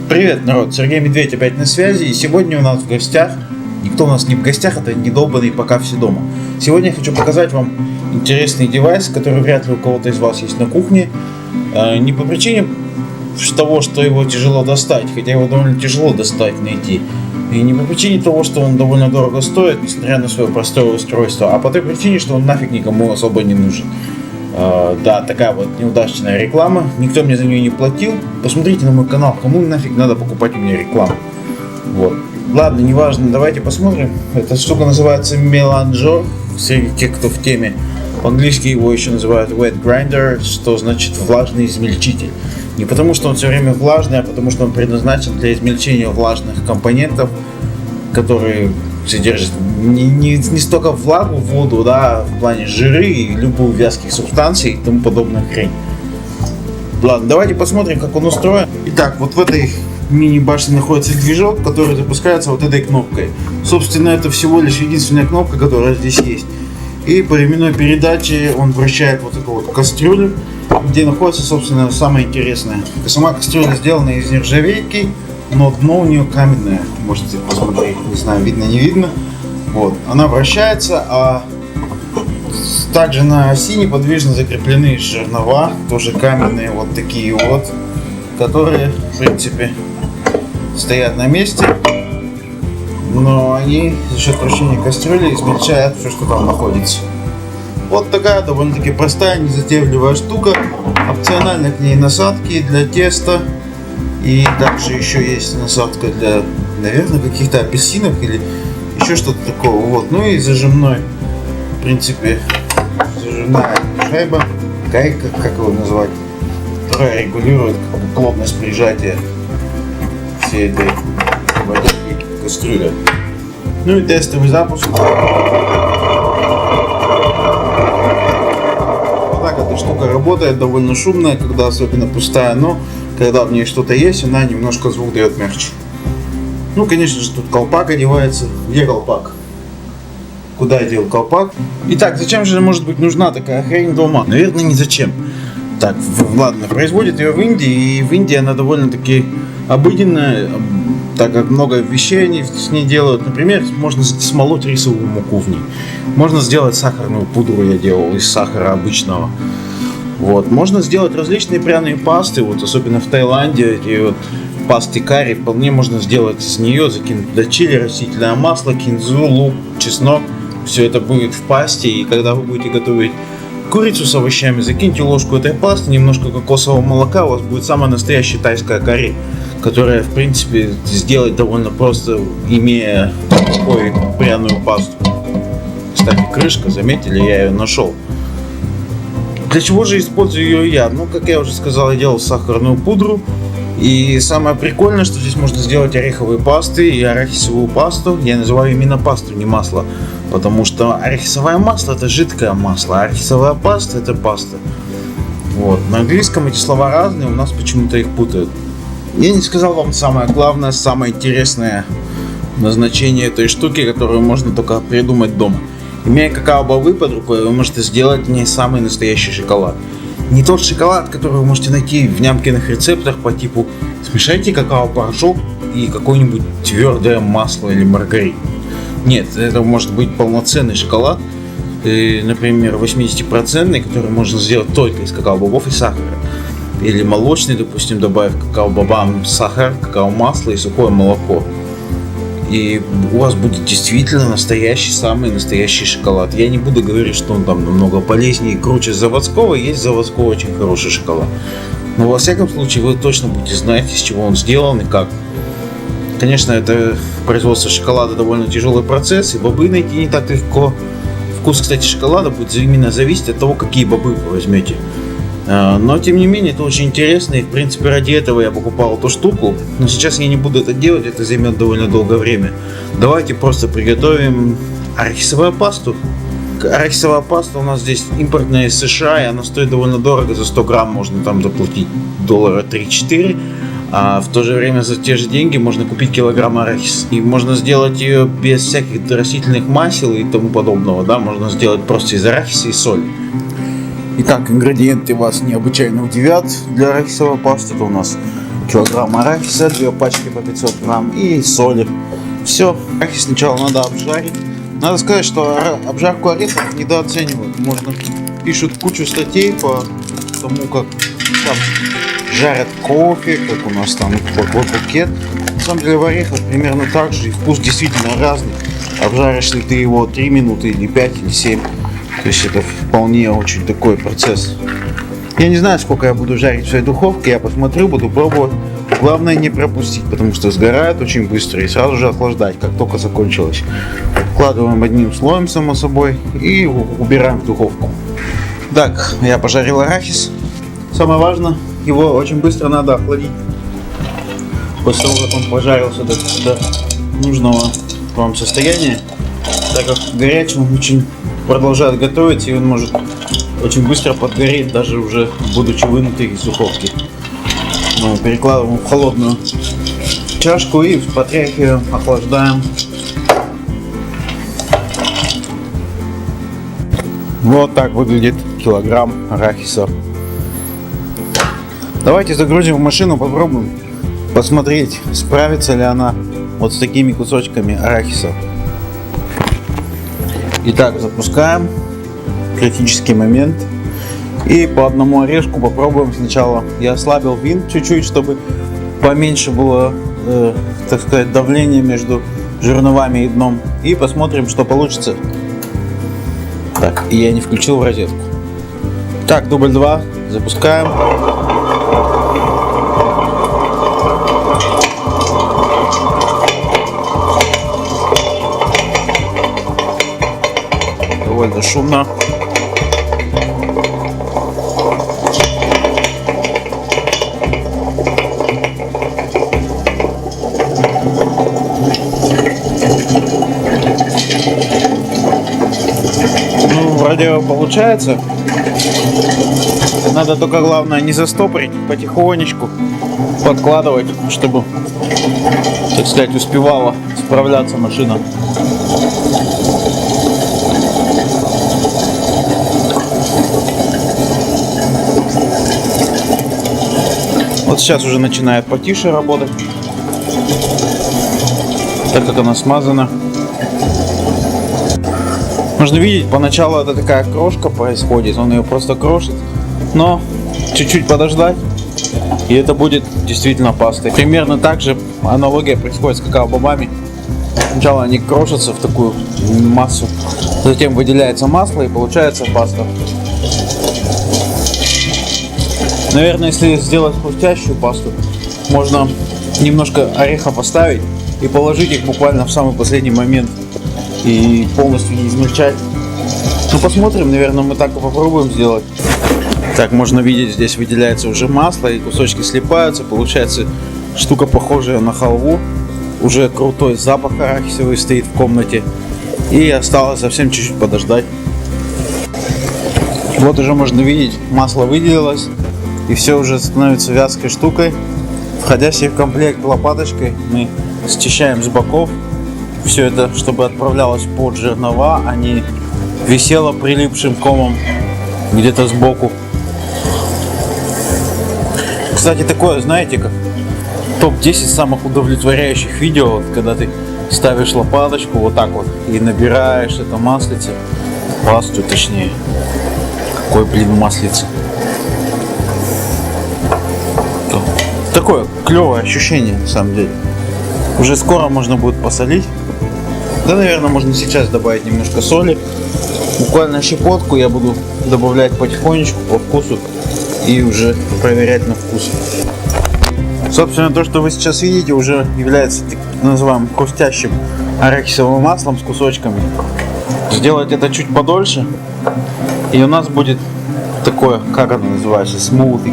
Привет, народ, Сергей Медведь опять на связи, и сегодня у нас в гостях, никто у нас не в гостях, это недолбанный пока все дома. Сегодня я хочу показать вам интересный девайс, который вряд ли у кого-то из вас есть на кухне. Не по причине того, что его тяжело достать, хотя его довольно тяжело достать, найти. И не по причине того, что он довольно дорого стоит, несмотря на свое простое устройство, а по той причине, что он нафиг никому особо не нужен. Да, такая вот неудачная реклама, никто мне за нее не платил. Посмотрите на мой канал, кому нафиг надо покупать у меня рекламу. Вот. Ладно, неважно, давайте посмотрим. Эта штука называется Меланжор, среди тех, кто в теме. По-английски его еще называют wet grinder, что значит влажный измельчитель. Не потому, что он все время влажный, а потому, что он предназначен для измельчения влажных компонентов, которые содержат не столько влагу, воду, да, в плане жиры и любую вязких субстанций и тому подобную хрень. Ладно, давайте посмотрим, как он устроен. Итак, вот в этой мини-башне находится движок, который запускается вот этой кнопкой. Собственно, это всего лишь единственная кнопка, которая здесь есть. И по ременной передаче он вращает вот эту вот кастрюлю, где находится, собственно, самое интересное. Сама кастрюля сделана из нержавейки, но дно у нее каменное. Можете посмотреть, не знаю, видно, не видно. Вот, она вращается, а также на оси неподвижно закреплены жернова, тоже каменные, вот такие вот, которые, в принципе, стоят на месте, но они за счет вращения кастрюли измельчают все, что там находится. Вот такая довольно-таки простая, незатейливая штука. Опционально к ней насадки для теста. И также еще есть насадка для, наверное, каких-то апельсинов или еще что-то такого. Вот. Ну и зажимной, в принципе, зажимная шайба, гайка, как его назвать, которая регулирует плотность прижатия всей этой кастрюли. Ну и тестовый запуск. Эта штука работает, довольно шумная, когда особенно пустая, но когда в ней что-то есть, она немножко звук дает мягче. Ну, конечно же, тут колпак одевается. Где колпак? Куда я дел колпак? Итак, зачем же может быть нужна такая хрень дома? Наверное, не зачем. Так, ладно, производят ее в Индии, и в Индии она довольно-таки обыденная, так как много вещей они с ней делают. Например, можно смолоть рисовую муку в ней. Можно сделать сахарную пудру, я делал из сахара обычного. Вот. Можно сделать различные пряные пасты, вот особенно в Таиланде, эти вот пасты карри, вполне можно сделать из нее, закинуть туда чили, растительное масло, кинзу, лук, чеснок. Все это будет в пасте, и когда вы будете готовить курицу с овощами, закиньте ложку этой пасты, немножко кокосового молока, у вас будет самая настоящая тайская карри, которая, в принципе, сделать довольно просто, имея такую пряную пасту. Кстати, крышка, заметили, я ее нашел. Для чего же использую ее я? Ну, как я уже сказал, я делал сахарную пудру. И самое прикольное, что здесь можно сделать ореховые пасты и арахисовую пасту. Я называю именно пасту, не масло. Потому что арахисовое масло — это жидкое масло, а арахисовая паста — это паста. Вот. На английском эти слова разные, у нас почему-то их путают. Я не сказал вам самое главное, самое интересное назначение этой штуки, которую можно только придумать дома. Имея какао-бобы под рукой, вы можете сделать в ней самый настоящий шоколад. Не тот шоколад, который вы можете найти в нямкиных рецептах по типу смешайте какао-порошок и какое-нибудь твердое масло или маргарин. Нет, это может быть полноценный шоколад, например, 80%, который можно сделать только из какао-бобов и сахара. Или молочный, допустим, добавив какао-бобам сахар, какао-масло и сухое молоко. И у вас будет действительно настоящий, самый настоящий шоколад. Я не буду говорить, что он там намного полезнее и круче заводского. Есть заводской очень хороший шоколад. Но во всяком случае вы точно будете знать, из чего он сделан и как. Конечно, это производство шоколада довольно тяжелый процесс, и бобы найти не так легко. Вкус, кстати, шоколада будет именно зависеть от того, какие бобы вы возьмете. Но, тем не менее, это очень интересно, и, в принципе, ради этого я покупал эту штуку. Но сейчас я не буду это делать, это займет довольно долгое время. Давайте просто приготовим арахисовую пасту. Арахисовая паста у нас здесь импортная из США, и она стоит довольно дорого. За 100 грамм можно там заплатить доллара 3-4. А в то же время за те же деньги можно купить килограмм арахиса. И можно сделать ее без всяких растительных масел и тому подобного. Да? Можно сделать просто из арахиса и соли. Итак, ингредиенты вас необычайно удивят. Для арахисовой пасты это у нас килограмм арахиса, 2 пачки по 500 грамм и соли. Все, арахис сначала надо обжарить. Надо сказать, что обжарку орехов недооценивают. Можно пишут кучу статей по тому, как там жарят кофе, как у нас там такой букет. На самом деле в орехах примерно так же, и вкус действительно разный. Обжаришь ли ты его 3 минуты или 5 или 7. То есть это вполне очень такой процесс. Я не знаю, сколько я буду жарить в своей духовке, я посмотрю, буду пробовать. Главное не пропустить, потому что сгорает очень быстро и сразу же охлаждать, как только закончилось. Вкладываем одним слоем, само собой, и убираем в духовку. Так, я пожарил арахис. Самое важное, его очень быстро надо охладить. После того, как он пожарился до нужного вам состояния, так как горячий он очень продолжает готовиться, и он может очень быстро подгореть, даже уже будучи вынутый из духовки. Мы перекладываем в холодную чашку и потряхиваем, охлаждаем. Вот так выглядит килограмм арахиса. Давайте загрузим в машину, попробуем посмотреть, справится ли она вот с такими кусочками арахиса. Итак, запускаем. Критический момент. И по одному орешку попробуем сначала. Я ослабил винт чуть-чуть, чтобы поменьше было, так сказать, давление между жерновами и дном. И посмотрим, что получится. Так, и я не включил в розетку. Так, дубль 2. Запускаем. Довольно шумно. Ну, вроде получается. Надо только главное не застопорить, потихонечку подкладывать, чтобы, так сказать, успевала справляться машина. Вот сейчас уже начинает потише работать, так как она смазана. Можно видеть, поначалу это такая крошка происходит, он ее просто крошит, но чуть-чуть подождать, и это будет действительно пастой. Примерно так же аналогия происходит с какао-бобами. Сначала они крошатся в такую массу, затем выделяется масло и получается паста. Наверное, если сделать хрустящую пасту, можно немножко орехов оставить и положить их буквально в самый последний момент и полностью не измельчать. Ну, посмотрим, наверное, мы так и попробуем сделать. Так, можно видеть, здесь выделяется уже масло и кусочки слипаются, получается штука похожая на халву. Уже крутой запах арахисовый стоит в комнате, и осталось совсем чуть-чуть подождать. Вот уже можно видеть, масло выделилось, и все уже становится вязкой штукой. Входящей в комплект лопаточкой мы счищаем с боков. Все это, чтобы отправлялось под жернова, а не висело прилипшим комом где-то сбоку. Кстати, такое, знаете, как топ-10 самых удовлетворяющих видео, вот, когда ты ставишь лопаточку вот так вот и набираешь это маслице, пасту точнее. Какой, блин, маслице. Такое клевое ощущение, на самом деле. Уже скоро можно будет посолить. Да, наверное, можно сейчас добавить немножко соли. Буквально щепотку я буду добавлять потихонечку по вкусу и уже проверять на вкус. Собственно, то, что вы сейчас видите, уже является так называемым хрустящим арахисовым маслом с кусочками. Сделать это чуть подольше, и у нас будет такое, как оно называется, смузи,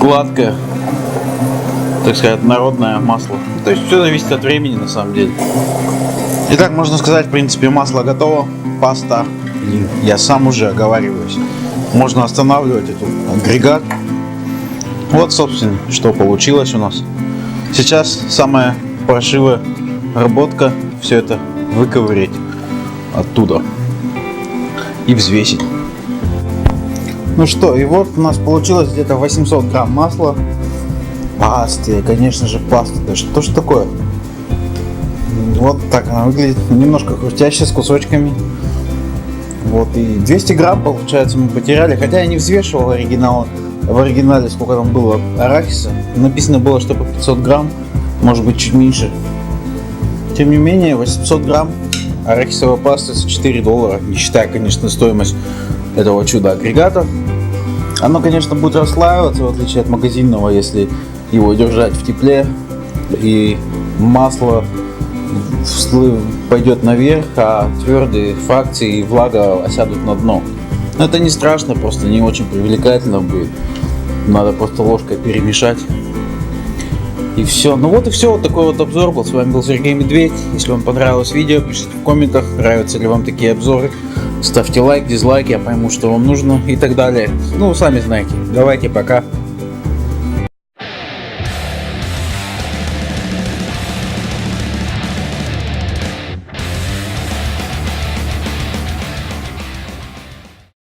гладкое, так сказать, народное масло. То есть все зависит от времени, на самом деле. Итак, можно сказать, в принципе, масло готово. Паста, я сам уже оговариваюсь. Можно останавливать этот агрегат. Вот, собственно, что получилось у нас. Сейчас самая паршивая работка — все это выковырять оттуда и взвесить. Ну что, и вот у нас получилось где-то 800 грамм масла. Пасты, конечно же, паста. Да что ж такое? Вот так она выглядит. Немножко хрустящая, с кусочками. Вот, и 200 грамм, получается, мы потеряли. Хотя я не взвешивал оригинал. В оригинале сколько там было арахиса. Написано было, что по 500 грамм. Может быть, чуть меньше. Тем не менее, 800 грамм арахисовой пасты за $4. Не считая, конечно, стоимость этого чудо-агрегата. Оно, конечно, будет расслаиваться, в отличие от магазинного, если его держать в тепле. И масло пойдет наверх, а твердые фракции и влага осядут на дно. Но это не страшно, просто не очень привлекательно будет. Надо просто ложкой перемешать. И все. Ну вот и все. Вот такой вот обзор был. С вами был Сергей Медведь. Если вам понравилось видео, пишите в комментах, нравятся ли вам такие обзоры. Ставьте лайк, дизлайк, я пойму, что вам нужно и так далее. Ну, сами знаете. Давайте, пока.